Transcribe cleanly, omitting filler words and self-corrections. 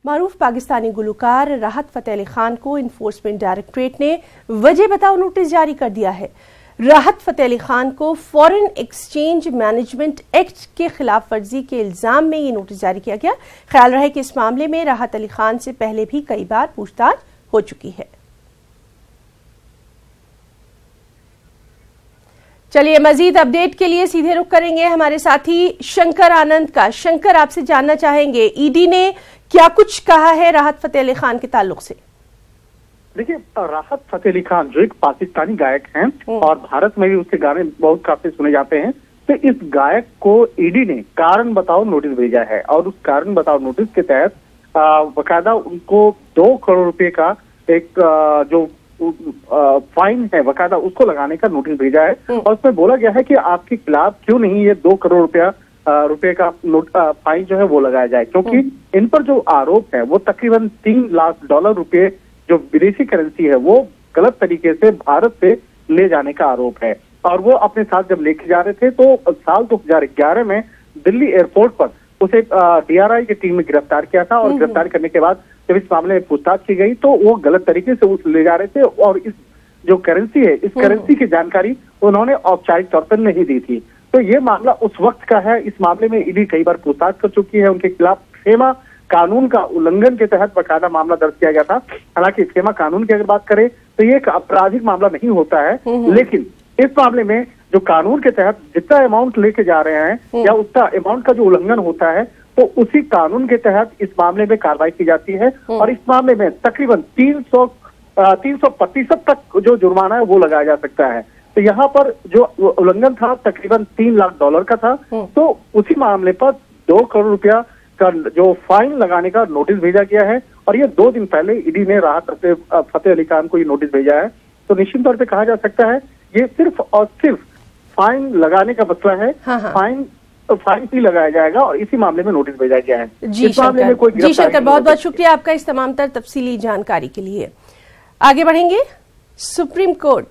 मारूफ पाकिस्तानी गुलकार राहत फतेह अली खान को enforcement directorate ने वजह बताओ नोटिस जारी कर दिया है। राहत फतेह अली खान को फॉरेन एक्सचेंज मैनेजमेंट एक्ट के खिलाफ वर्जी के इल्जाम में ये नोटिस जारी किया गया। ख्याल रहे कि इस मामले में राहत अली खान से पहले भी कई बार पूछताछ हो चुकी है। चलिए मजीद अपडेट के लिए सीधे रुख करेंगे हमारे साथी शंकर आनंद का। शंकर, आपसे जानना चाहेंगे ईडी ने क्या कुछ कहा है राहत फतेह अली खान के ताल्लुक से? देखिए, राहत फतेह अली खान जो एक पाकिस्तानी गायक हैं और भारत में भी उसके गाने बहुत काफी सुने जाते हैं, तो इस गायक को ईडी ने कारण बताओ नोटिस भेजा है और उस कारण बताओ नोटिस के तहत बकायदा उनको 2 करोड़ रुपए का एक जो फाइन है बकायदा उसको लगाने का नोटिस भेजा है। और उसमें बोला गया है कि आपके खिलाफ क्यों नहीं ये 2 करोड़ रुपए का फाइन जो है वो लगाया जाए, क्योंकि इन पर जो आरोप है वो तकरीबन $3 लाख रुपए जो विदेशी करेंसी है वो गलत तरीके से भारत से ले जाने का आरोप है। और वो अपने साथ जब लेके जा रहे थे तो साल 2011 में दिल्ली एयरपोर्ट पर उसे DRI की टीम ने गिरफ्तार किया था और गिरफ्तार करने के बाद जब इस मामले में पूछताछ की गई तो वो गलत तरीके से उसे ले जा रहे थे और इस जो करेंसी है इस करेंसी की जानकारी उन्होंने औपचारिक तौर पर नहीं दी थी। तो ये मामला उस वक्त का है। इस मामले में ईडी कई बार पूछताछ कर चुकी है। उनके खिलाफ फेमा कानून का उल्लंघन के तहत बकायदा मामला दर्ज किया गया था। हालांकि फेमा कानून की अगर बात करें तो ये एक आपराधिक मामला नहीं होता है, लेकिन इस मामले में जो कानून के तहत जितना अमाउंट लेके जा रहे हैं या उतना अमाउंट का जो उल्लंघन होता है तो उसी कानून के तहत इस मामले में कार्रवाई की जाती है और इस मामले में तकरीबन 300% तक जो जुर्माना है वो लगाया जा सकता है। तो यहाँ पर जो उल्लंघन था तकरीबन $3 लाख का था, तो उसी मामले पर 2 करोड़ रुपया का जो फाइन लगाने का नोटिस भेजा गया है और ये 2 दिन पहले ईडी ने राहत फतेह अली खान को ये नोटिस भेजा है। तो निश्चित तौर पे कहा जा सकता है ये सिर्फ और सिर्फ फाइन लगाने का मसला है। फाइन ही लगाया जाएगा और इसी मामले में नोटिस भेजा गया है। जी शंकर, बहुत बहुत शुक्रिया आपका इस तमाम तर तफसीली जानकारी के लिए। आगे बढ़ेंगे। Supreme court